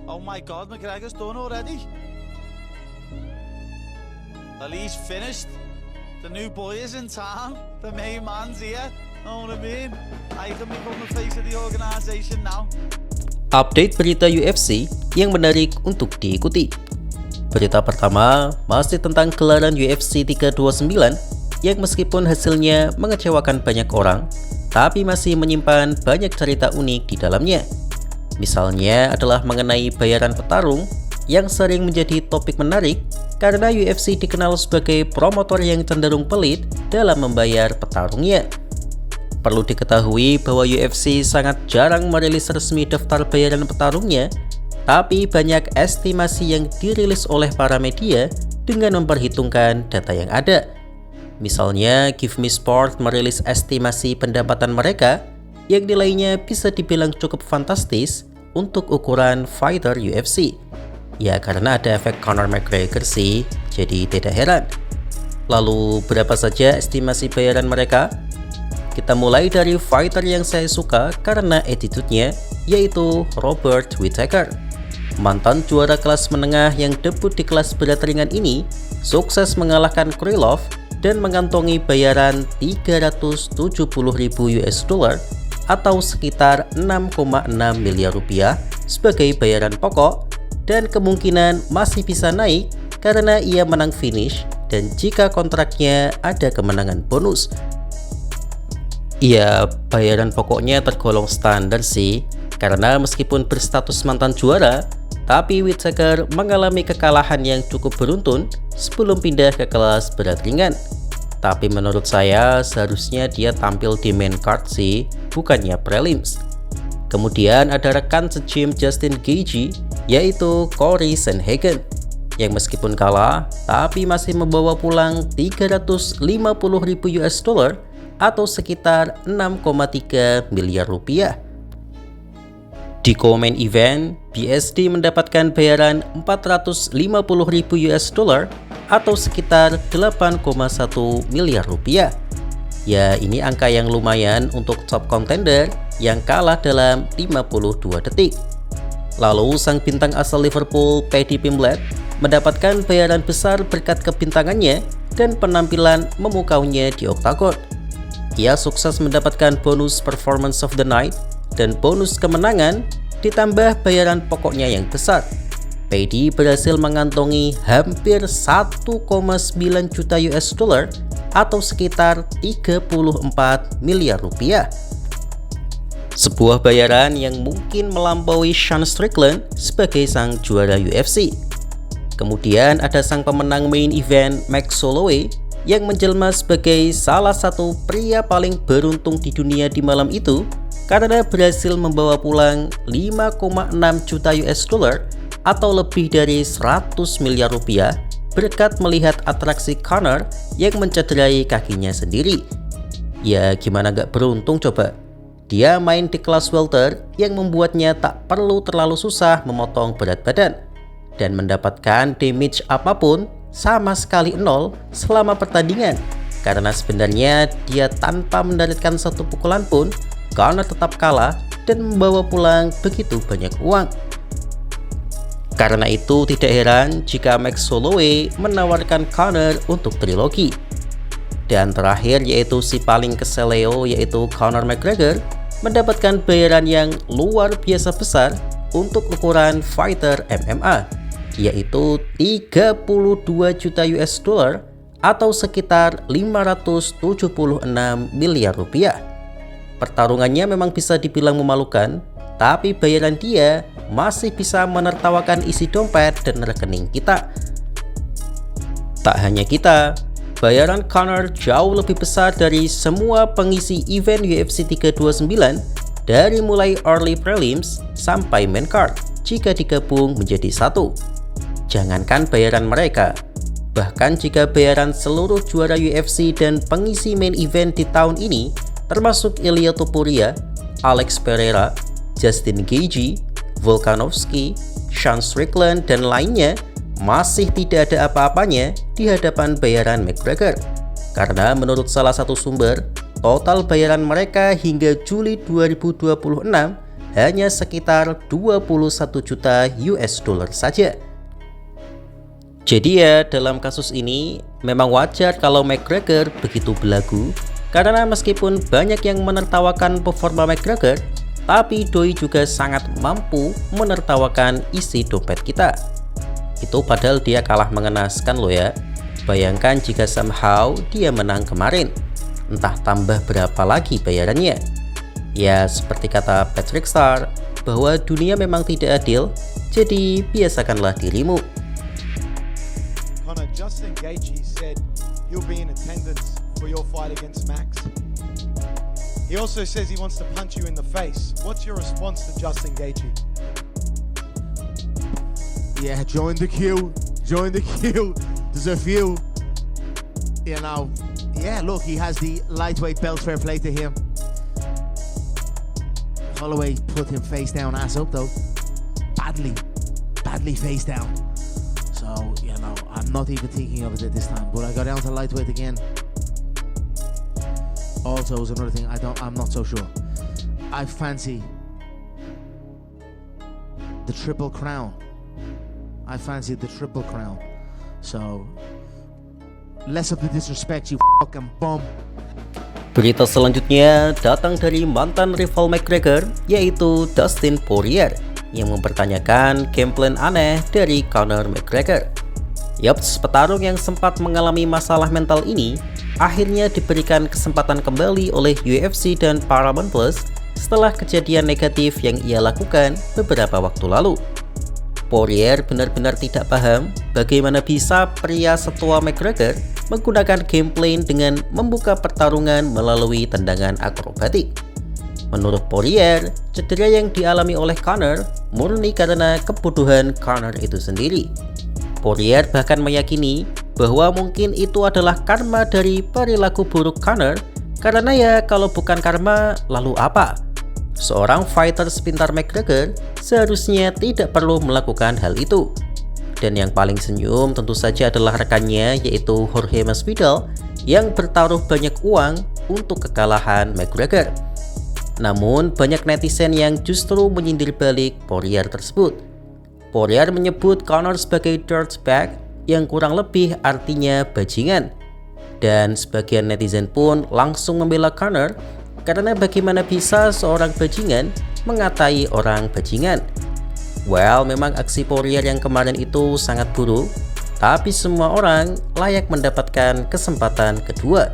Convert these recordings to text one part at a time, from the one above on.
Oh my God, McGregor's done already. Ali's finished. The new boy is in town. The main man's here. Know what I mean? I can become the face of the organization now. Update berita UFC yang menarik untuk diikuti. Berita pertama masih tentang gelaran UFC 329 yang meskipun hasilnya mengecewakan banyak orang, tapi masih menyimpan banyak cerita unik di dalamnya. Misalnya adalah mengenai bayaran petarung yang sering menjadi topik menarik karena UFC dikenal sebagai promotor yang cenderung pelit dalam membayar petarungnya. Perlu diketahui bahwa UFC sangat jarang merilis resmi daftar bayaran petarungnya, tapi banyak estimasi yang dirilis oleh para media dengan memperhitungkan data yang ada. Misalnya, Give Me Sport merilis estimasi pendapatan mereka yang nilainya bisa dibilang cukup fantastis untuk ukuran fighter UFC. Ya karena ada efek Conor McGregor sih, jadi tidak heran. Lalu berapa saja estimasi bayaran mereka? Kita mulai dari fighter yang saya suka karena attitude-nya, yaitu Robert Whittaker. Mantan juara kelas menengah yang debut di kelas berat ringan ini sukses mengalahkan Krylov dan mengantongi bayaran 370.000 US dollar atau sekitar 6,6 miliar rupiah sebagai bayaran pokok, dan kemungkinan masih bisa naik karena ia menang finish dan jika kontraknya ada kemenangan bonus. Ya, bayaran pokoknya tergolong standar sih, karena meskipun berstatus mantan juara, tapi Whittaker mengalami kekalahan yang cukup beruntun sebelum pindah ke kelas berat ringan. Tapi menurut saya seharusnya dia tampil di main card sih, bukannya prelims. Kemudian ada rekan se-gym Justin Gaethje, yaitu Corey Sandhagen, yang meskipun kalah, tapi masih membawa pulang 350.000 US dollar atau sekitar 6,3 miliar rupiah. Di co-main event, BSD mendapatkan bayaran 450.000 US dollar atau sekitar 8,1 miliar rupiah. Ya, ini angka yang lumayan untuk top contender yang kalah dalam 52 detik. Lalu sang bintang asal Liverpool, Paddy Pimblett, mendapatkan bayaran besar berkat kebintangannya dan penampilan memukaunya di oktagon. Ia sukses mendapatkan bonus Performance of the Night dan bonus kemenangan ditambah bayaran pokoknya yang besar. Paddy berhasil mengantongi hampir 1,9 juta US dollar atau sekitar 34 miliar rupiah. Sebuah bayaran yang mungkin melampaui Sean Strickland sebagai sang juara UFC. Kemudian ada sang pemenang main event Max Holloway yang menjelma sebagai salah satu pria paling beruntung di dunia di malam itu karena berhasil membawa pulang 5,6 juta US dollar atau lebih dari 100 miliar rupiah berkat melihat atraksi Conor yang mencederai kakinya sendiri. Ya gimana gak beruntung coba? Dia main di kelas welter yang membuatnya tak perlu terlalu susah memotong berat badan dan mendapatkan damage apapun sama sekali nol selama pertandingan, karena sebenarnya dia tanpa mendaratkan satu pukulan pun Conor tetap kalah dan membawa pulang begitu banyak uang. Karena itu tidak heran jika Max Holloway menawarkan Conor untuk trilogi. Dan terakhir yaitu si paling keseleo yaitu Conor McGregor mendapatkan bayaran yang luar biasa besar untuk ukuran fighter MMA, yaitu 32 juta US dollar atau sekitar 576 miliar rupiah. Pertarungannya memang bisa dibilang memalukan, tapi bayaran dia masih bisa menertawakan isi dompet dan rekening kita. Tak hanya kita, bayaran Conor jauh lebih besar dari semua pengisi event UFC 329 dari mulai early prelims sampai main card jika digabung menjadi satu. Jangankan bayaran mereka, bahkan jika bayaran seluruh juara UFC dan pengisi main event di tahun ini termasuk Ilia Topuria, Alex Pereira, Justin Gaethje, Volkanovski, Sean Strickland, dan lainnya masih tidak ada apa-apanya di hadapan bayaran McGregor. Karena menurut salah satu sumber, total bayaran mereka hingga Juli 2026 hanya sekitar 21 juta US dollar saja. Jadi ya, dalam kasus ini memang wajar kalau McGregor begitu belagu, karena meskipun banyak yang menertawakan performa McGregor, tapi doi juga sangat mampu menertawakan isi dompet kita. Itu padahal dia kalah mengenaskan loh ya. Bayangkan jika somehow dia menang kemarin, entah tambah berapa lagi bayarannya. Ya seperti kata Patrick Starr, bahwa dunia memang tidak adil, jadi biasakanlah dirimu. Justin Gaethje said he'll be in attendance for your fight against Max. He also says he wants to punch you in the face. What's your response to Justin Gaethje? Yeah, join the queue. Join the queue. There's a few. You know, yeah, look, he has the lightweight belt, fair play to him. Holloway put him face down, ass up though. Badly face down. So, you know, I'm not even thinking of it at this time. But I go down to lightweight again. Also, is another thing I'm not so sure. I fancy the Triple Crown. So, less of the disrespect, you fucking bum. Berita selanjutnya datang dari mantan rival McGregor, yaitu Dustin Poirier, yang mempertanyakan game plan aneh dari Conor McGregor. Yaps, petarung yang sempat mengalami masalah mental ini akhirnya diberikan kesempatan kembali oleh UFC dan Paramount Plus setelah kejadian negatif yang ia lakukan beberapa waktu lalu. Poirier benar-benar tidak paham bagaimana bisa pria setua McGregor menggunakan game plan dengan membuka pertarungan melalui tendangan akrobatik. Menurut Poirier, cedera yang dialami oleh Conor murni karena kebodohan Conor itu sendiri. Poirier bahkan meyakini bahwa mungkin itu adalah karma dari perilaku buruk Conor, karena ya kalau bukan karma, lalu apa? Seorang fighter sepintar McGregor seharusnya tidak perlu melakukan hal itu. Dan yang paling senyum tentu saja adalah rekannya, yaitu Jorge Masvidal, yang bertaruh banyak uang untuk kekalahan McGregor. Namun banyak netizen yang justru menyindir balik Poirier tersebut. Poirier menyebut Conor sebagai dirtbag, yang kurang lebih artinya bajingan. Dan sebagian netizen pun langsung membela Conor, karena bagaimana bisa seorang bajingan mengatai orang bajingan. Well, memang aksi Poirier yang kemarin itu sangat buruk, tapi semua orang layak mendapatkan kesempatan kedua.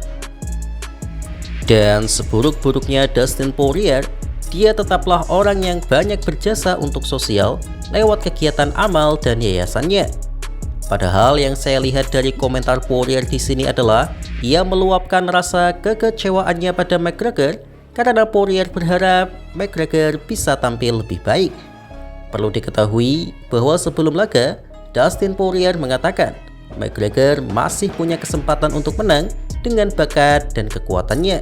Dan seburuk-buruknya Dustin Poirier, dia tetaplah orang yang banyak berjasa untuk sosial lewat kegiatan amal dan yayasannya. Padahal yang saya lihat dari komentar Poirier di sini adalah ia meluapkan rasa kekecewaannya pada McGregor karena Poirier berharap McGregor bisa tampil lebih baik. Perlu diketahui bahwa sebelum laga, Dustin Poirier mengatakan McGregor masih punya kesempatan untuk menang dengan bakat dan kekuatannya.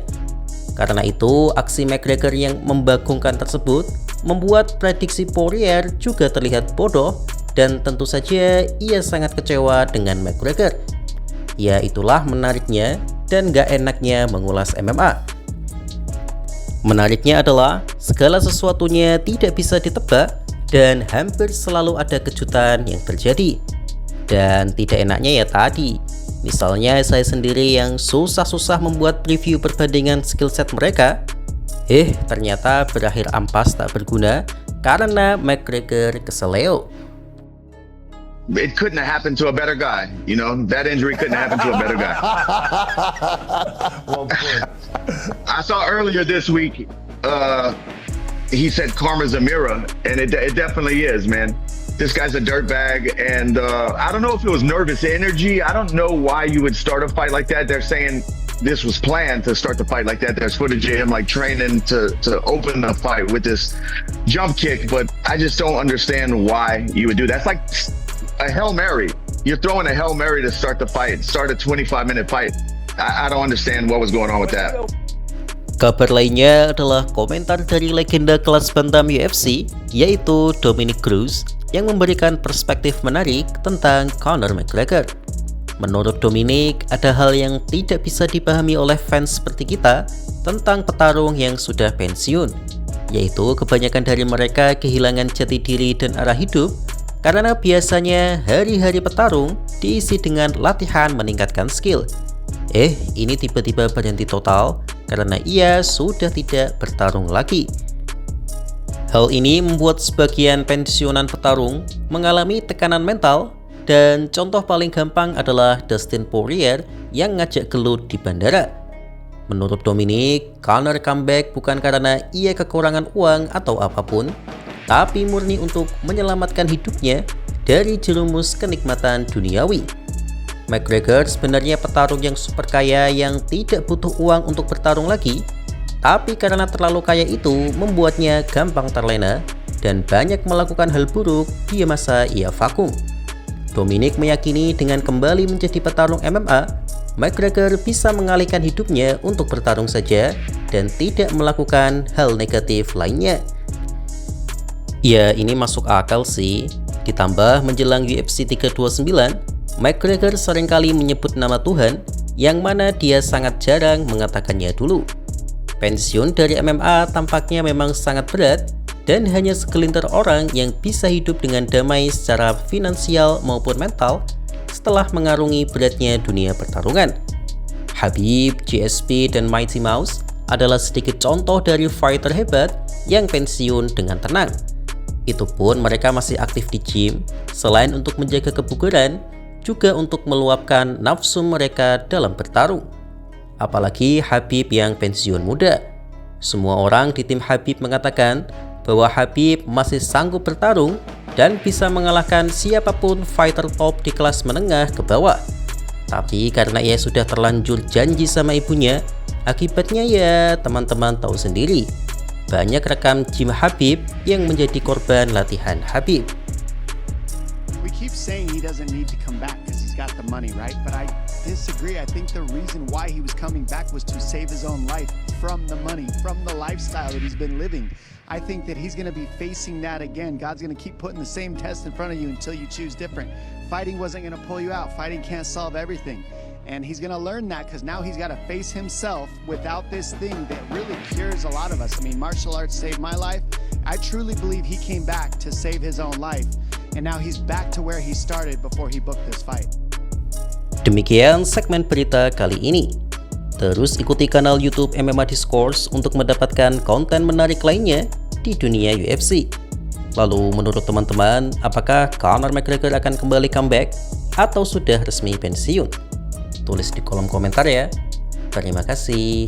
Karena itu, aksi McGregor yang membagongkan tersebut membuat prediksi Poirier juga terlihat bodoh, dan tentu saja ia sangat kecewa dengan McGregor. Ya itulah menariknya dan gak enaknya mengulas MMA. Menariknya adalah segala sesuatunya tidak bisa ditebak dan hampir selalu ada kejutan yang terjadi. Dan tidak enaknya ya tadi, misalnya saya sendiri yang susah-susah membuat preview perbandingan skill set mereka, ternyata berakhir ampas tak berguna karena McGregor keseleo. It couldn't have happened to a better guy, you know. That injury couldn't happen to a better guy. Well put. I saw earlier this week, he said karma's a mirror, and it definitely is, man. This guy's a dirtbag, and I don't know if it was nervous energy. I don't know why you would start a fight like that. They're saying this was planned to start the fight like that. There's footage of him like training to open the fight with this jump kick, but I just don't understand why you would do that. It's like a Hail Mary. You're throwing a Hail Mary to start the fight, start a 25-minute fight. I don't understand what was going on with that. Kabar lainnya adalah komentar dari legenda kelas bantam UFC, yaitu Dominick Cruz, yang memberikan perspektif menarik tentang Conor McGregor. Menurut Dominick, ada hal yang tidak bisa dipahami oleh fans seperti kita tentang petarung yang sudah pensiun, yaitu kebanyakan dari mereka kehilangan jati diri dan arah hidup karena biasanya hari-hari petarung diisi dengan latihan meningkatkan skill. Ini tiba-tiba berhenti total karena ia sudah tidak bertarung lagi. Hal ini membuat sebagian pensiunan petarung mengalami tekanan mental, dan contoh paling gampang adalah Dustin Poirier yang ngajak gelut di bandara. Menurut Dominic, Conor comeback bukan karena ia kekurangan uang atau apapun, tapi murni untuk menyelamatkan hidupnya dari jerumus kenikmatan duniawi. McGregor sebenarnya petarung yang super kaya yang tidak butuh uang untuk bertarung lagi, tapi karena terlalu kaya itu membuatnya gampang terlena dan banyak melakukan hal buruk di masa ia vakum. Dominic meyakini dengan kembali menjadi petarung MMA, McGregor bisa mengalihkan hidupnya untuk bertarung saja dan tidak melakukan hal negatif lainnya. Ya, ini masuk akal sih. Ditambah menjelang UFC 329, McGregor seringkali menyebut nama Tuhan, yang mana dia sangat jarang mengatakannya dulu. Pensiun dari MMA tampaknya memang sangat berat, dan hanya segelintir orang yang bisa hidup dengan damai secara finansial maupun mental setelah mengarungi beratnya dunia pertarungan. Khabib, GSP, dan Mighty Mouse adalah sedikit contoh dari fighter hebat yang pensiun dengan tenang. Itu pun mereka masih aktif di gym, selain untuk menjaga kebugaran, juga untuk meluapkan nafsu mereka dalam bertarung. Apalagi Khabib yang pensiun muda. Semua orang di tim Khabib mengatakan bahwa Khabib masih sanggup bertarung dan bisa mengalahkan siapapun fighter top di kelas menengah ke bawah. Tapi karena ia sudah terlanjur janji sama ibunya, akibatnya ya teman-teman tahu sendiri. Banyak rekam gym Khabib yang menjadi korban latihan Khabib. We keep saying he doesn't need to come back because he's got the money, right? But I disagree. I think the reason why he was coming back was to save his own life from the money, from the lifestyle that he's been living. I think that he's going to be facing that again. God's going to keep putting the same test in front of you until you choose different. Fighting wasn't going to pull you out. Fighting can't solve everything. And he's going to learn that because now he's got to face himself without this thing that really cures a lot of us. I mean, martial arts saved my life. I truly believe he came back to save his own life. And now he's back to where he started before he booked this fight. Demikian segmen berita kali ini. Terus ikuti kanal YouTube MMA Discourse untuk mendapatkan konten menarik lainnya di dunia UFC. Lalu menurut teman-teman, apakah Conor McGregor akan kembali comeback atau sudah resmi pensiun? Tulis di kolom komentar ya. Terima kasih.